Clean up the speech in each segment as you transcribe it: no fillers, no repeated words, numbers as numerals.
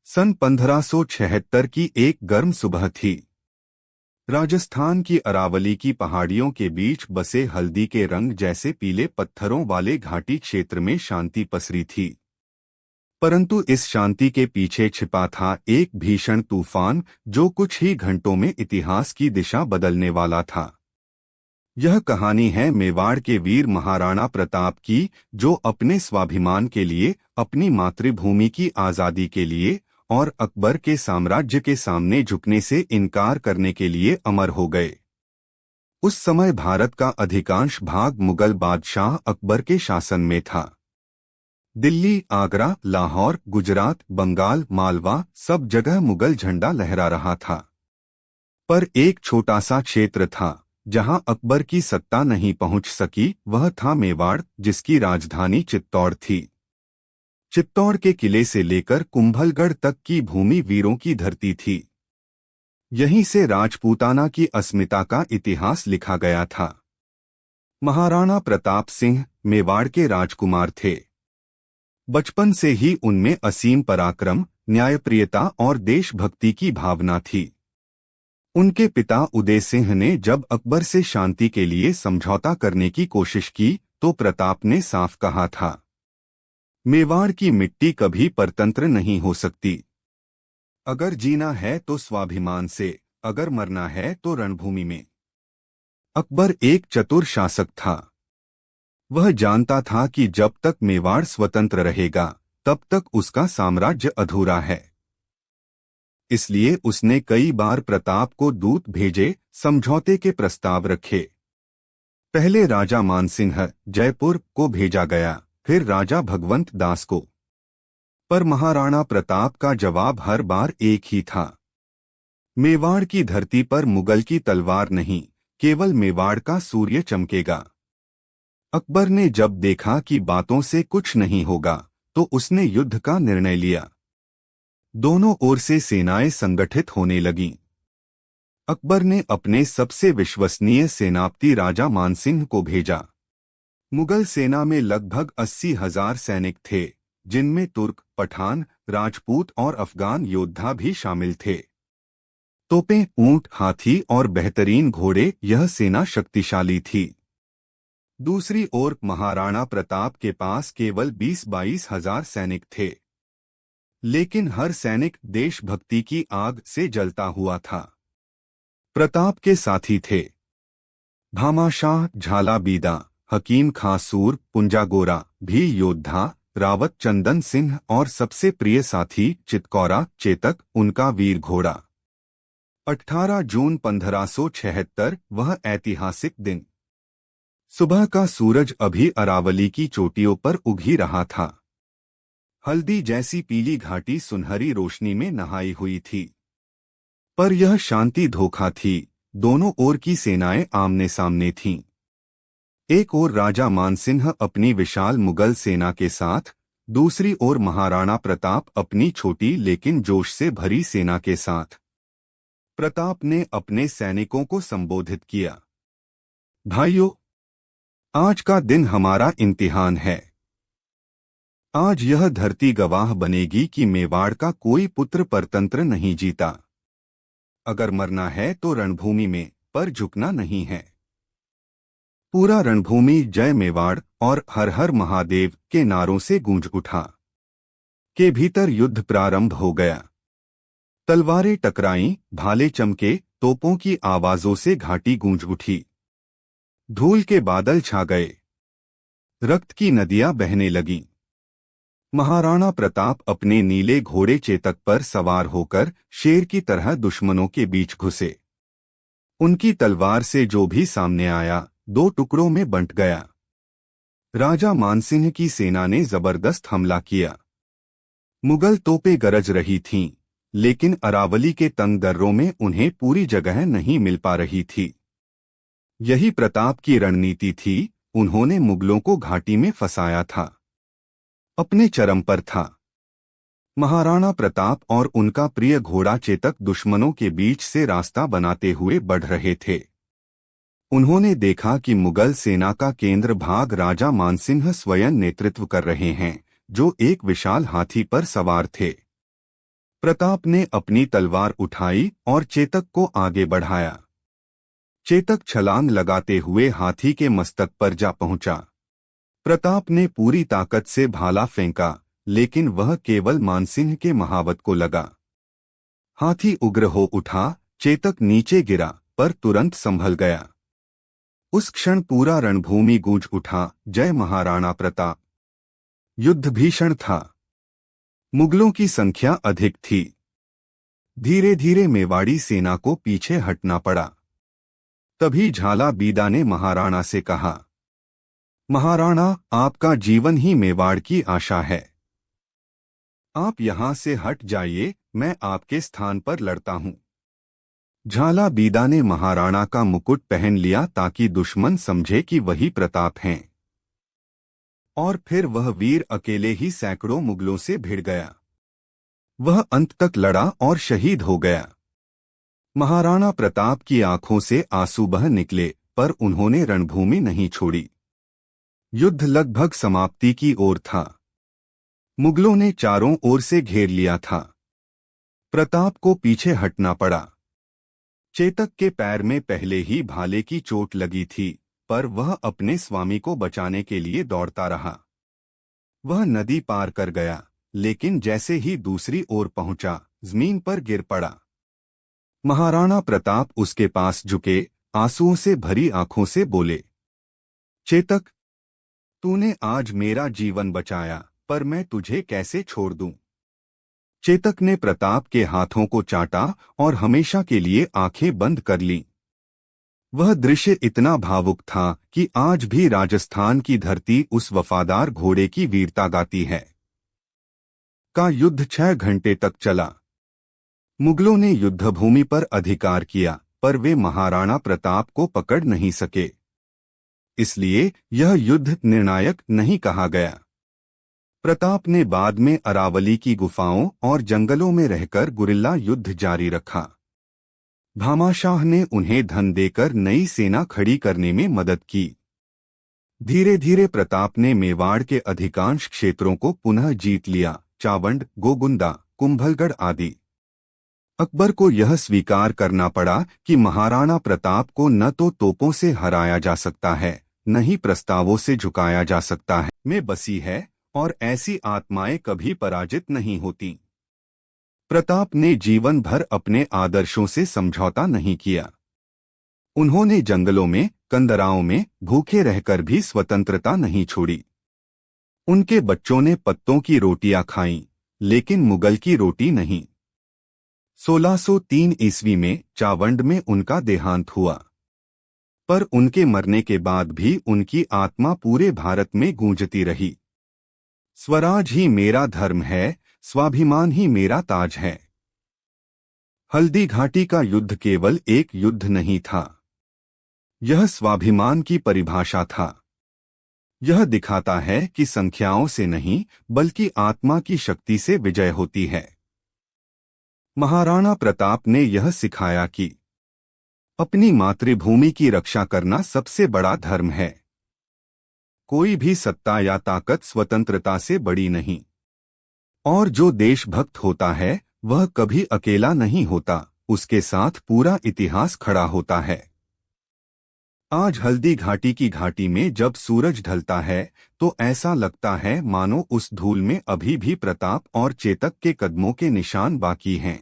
सन 1576 की एक गर्म सुबह थी। राजस्थान की अरावली की पहाड़ियों के बीच बसे हल्दी के रंग जैसे पीले पत्थरों वाले घाटी क्षेत्र में शांति पसरी थी। परंतु इस शांति के पीछे छिपा था एक भीषण तूफान जो कुछ ही घंटों में इतिहास की दिशा बदलने वाला था। यह कहानी है मेवाड़ के वीर महाराणा प्रताप की, जो अपने स्वाभिमान के लिए, अपनी मातृभूमि की आज़ादी के लिए और अकबर के साम्राज्य के सामने झुकने से इनकार करने के लिए अमर हो गए। उस समय भारत का अधिकांश भाग मुगल बादशाह अकबर के शासन में था। दिल्ली, आगरा, लाहौर, गुजरात, बंगाल, मालवा, सब जगह मुगल झंडा लहरा रहा था। पर एक छोटा सा क्षेत्र था जहां अकबर की सत्ता नहीं पहुंच सकी, वह था मेवाड़, जिसकी राजधानी चित्तौड़ थी। चित्तौड़ के किले से लेकर कुंभलगढ़ तक की भूमि वीरों की धरती थी। यहीं से राजपूताना की अस्मिता का इतिहास लिखा गया था। महाराणा प्रताप सिंह मेवाड़ के राजकुमार थे। बचपन से ही उनमें असीम पराक्रम, न्यायप्रियता और देशभक्ति की भावना थी। उनके पिता उदय सिंह ने जब अकबर से शांति के लिए समझौता करने की कोशिश की तो प्रताप ने साफ कहा था, मेवाड़ की मिट्टी कभी परतंत्र नहीं हो सकती। अगर जीना है तो स्वाभिमान से, अगर मरना है तो रणभूमि में। अकबर एक चतुर शासक था। वह जानता था कि जब तक मेवाड़ स्वतंत्र रहेगा तब तक उसका साम्राज्य अधूरा है। इसलिए उसने कई बार प्रताप को दूत भेजे, समझौते के प्रस्ताव रखे। पहले राजा मानसिंह जयपुर को भेजा गया, फिर राजा भगवंत दास को। पर महाराणा प्रताप का जवाब हर बार एक ही था, मेवाड़ की धरती पर मुगल की तलवार नहीं, केवल मेवाड़ का सूर्य चमकेगा। अकबर ने जब देखा कि बातों से कुछ नहीं होगा तो उसने युद्ध का निर्णय लिया। दोनों ओर से सेनाएं संगठित होने लगीं। अकबर ने अपने सबसे विश्वसनीय सेनापति राजा मानसिंह को भेजा। मुगल सेना में लगभग 80,000 सैनिक थे, जिनमें तुर्क, पठान, राजपूत और अफगान योद्धा भी शामिल थे। तोपें, ऊंट, हाथी और बेहतरीन घोड़े, यह सेना शक्तिशाली थी। दूसरी ओर महाराणा प्रताप के पास केवल 20-22 हजार सैनिक थे, लेकिन हर सैनिक देशभक्ति की आग से जलता हुआ था। प्रताप के साथी थे भामाशाह, झाला बीदा, हकीम खां सूर, पुंजागोरा भी योद्धा, रावत चंदन सिंह और सबसे प्रिय साथी चितकौरा चेतक, उनका वीर घोड़ा। 18 जून 1576, वह ऐतिहासिक दिन। सुबह का सूरज अभी अरावली की चोटियों पर उग ही रहा था। हल्दी जैसी पीली घाटी सुनहरी रोशनी में नहाई हुई थी। पर यह शांति धोखा थी। दोनों ओर की सेनाएं आमने सामने थीं। एक ओर राजा मानसिंह अपनी विशाल मुगल सेना के साथ, दूसरी ओर महाराणा प्रताप अपनी छोटी लेकिन जोश से भरी सेना के साथ। प्रताप ने अपने सैनिकों को संबोधित किया, भाइयों, आज का दिन हमारा इम्तिहान है। आज यह धरती गवाह बनेगी कि मेवाड़ का कोई पुत्र परतंत्र नहीं जीता। अगर मरना है तो रणभूमि में, पर झुकना नहीं है। पूरा रणभूमि जय मेवाड़ और हर हर महादेव के नारों से गूंज उठा। के भीतर युद्ध प्रारंभ हो गया। तलवारें टकराईं, भाले चमके, तोपों की आवाजों से घाटी गूंज उठी। धूल के बादल छा गए, रक्त की नदियां बहने लगीं। महाराणा प्रताप अपने नीले घोड़े चेतक पर सवार होकर शेर की तरह दुश्मनों के बीच घुसे। उनकी तलवार से जो भी सामने आया, 2 टुकड़ों में बंट गया। राजा मानसिंह की सेना ने जबरदस्त हमला किया। मुगल तोपें गरज रही थीं, लेकिन अरावली के तंग दर्रों में उन्हें पूरी जगह नहीं मिल पा रही थी। यही प्रताप की रणनीति थी। उन्होंने मुगलों को घाटी में फंसाया था। अपने चरम पर था। महाराणा प्रताप और उनका प्रिय घोड़ा चेतक दुश्मनों के बीच से रास्ता बनाते हुए बढ़ रहे थे। उन्होंने देखा कि मुगल सेना का केंद्र भाग राजा मानसिंह स्वयं नेतृत्व कर रहे हैं, जो एक विशाल हाथी पर सवार थे। प्रताप ने अपनी तलवार उठाई और चेतक को आगे बढ़ाया। चेतक छलांग लगाते हुए हाथी के मस्तक पर जा पहुंचा। प्रताप ने पूरी ताकत से भाला फेंका, लेकिन वह केवल मानसिंह के महावत को लगा। हाथी उग्र हो उठा, चेतक नीचे गिरा पर तुरंत संभल गया। उस क्षण पूरा रणभूमि गूंज उठा, जय महाराणा प्रताप। युद्ध भीषण था। मुगलों की संख्या अधिक थी। धीरे धीरे मेवाड़ी सेना को पीछे हटना पड़ा। तभी झाला बीदा ने महाराणा से कहा, महाराणा, आपका जीवन ही मेवाड़ की आशा है। आप यहां से हट जाइए, मैं आपके स्थान पर लड़ता हूं। झाला बीदा ने महाराणा का मुकुट पहन लिया ताकि दुश्मन समझे कि वही प्रताप हैं। और फिर वह वीर अकेले ही सैकड़ों मुगलों से भिड़ गया। वह अंत तक लड़ा और शहीद हो गया। महाराणा प्रताप की आंखों से आंसू बह निकले, पर उन्होंने रणभूमि नहीं छोड़ी। युद्ध लगभग समाप्ति की ओर था। मुगलों ने चारों ओर से घेर लिया था। प्रताप को पीछे हटना पड़ा। चेतक के पैर में पहले ही भाले की चोट लगी थी, पर वह अपने स्वामी को बचाने के लिए दौड़ता रहा। वह नदी पार कर गया, लेकिन जैसे ही दूसरी ओर पहुंचा, जमीन पर गिर पड़ा। महाराणा प्रताप उसके पास झुके, आंसुओं से भरी आंखों से बोले, चेतक, तूने आज मेरा जीवन बचाया, पर मैं तुझे कैसे छोड़ दूं? चेतक ने प्रताप के हाथों को चाटा और हमेशा के लिए आंखें बंद कर लीं। वह दृश्य इतना भावुक था कि आज भी राजस्थान की धरती उस वफादार घोड़े की वीरता गाती है। का युद्ध 6 घंटे तक चला। मुगलों ने युद्धभूमि पर अधिकार किया, पर वे महाराणा प्रताप को पकड़ नहीं सके। इसलिए यह युद्ध निर्णायक नहीं कहा गया। प्रताप ने बाद में अरावली की गुफाओं और जंगलों में रहकर गुरिल्ला युद्ध जारी रखा। भामाशाह ने उन्हें धन देकर नई सेना खड़ी करने में मदद की। धीरे धीरे प्रताप ने मेवाड़ के अधिकांश क्षेत्रों को पुनः जीत लिया, चावंड, गोगुंदा, कुंभलगढ़ आदि। अकबर को यह स्वीकार करना पड़ा कि महाराणा प्रताप को न तो तोपों से हराया जा सकता है, न ही प्रस्तावों से झुकाया जा सकता है। में बसी है और ऐसी आत्माएं कभी पराजित नहीं होती। प्रताप ने जीवन भर अपने आदर्शों से समझौता नहीं किया। उन्होंने जंगलों में, कंदराओं में भूखे रहकर भी स्वतंत्रता नहीं छोड़ी। उनके बच्चों ने पत्तों की रोटियां खाईं, लेकिन मुगल की रोटी नहीं। 1603 ईस्वी में चावंड में उनका देहांत हुआ, पर उनके मरने के बाद भी उनकी आत्मा पूरे भारत में गूंजती रही। स्वराज ही मेरा धर्म है, स्वाभिमान ही मेरा ताज है। हल्दी घाटी का युद्ध केवल एक युद्ध नहीं था, यह स्वाभिमान की परिभाषा था। यह दिखाता है कि संख्याओं से नहीं, बल्कि आत्मा की शक्ति से विजय होती है। महाराणा प्रताप ने यह सिखाया कि अपनी मातृभूमि की रक्षा करना सबसे बड़ा धर्म है। कोई भी सत्ता या ताकत स्वतंत्रता से बड़ी नहीं। और जो देशभक्त होता है, वह कभी अकेला नहीं होता, उसके साथ पूरा इतिहास खड़ा होता है। आज हल्दी घाटी की घाटी में जब सूरज ढलता है, तो ऐसा लगता है मानो उस धूल में अभी भी प्रताप और चेतक के कदमों के निशान बाकी हैं।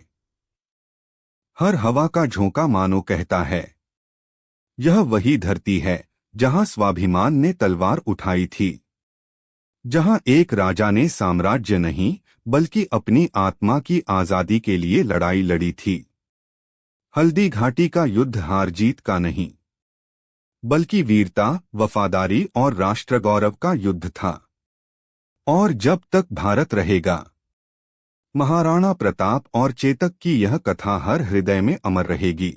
हर हवा का झोंका मानो कहता है, यह वही धरती है जहां स्वाभिमान ने तलवार उठाई थी, जहां एक राजा ने साम्राज्य नहीं, बल्कि अपनी आत्मा की आजादी के लिए लड़ाई लड़ी थी। हल्दी घाटी का युद्ध हार जीत का नहीं, बल्कि वीरता, वफादारी और राष्ट्र गौरव का युद्ध था। और जब तक भारत रहेगा, महाराणा प्रताप और चेतक की यह कथा हर हृदय में अमर रहेगी।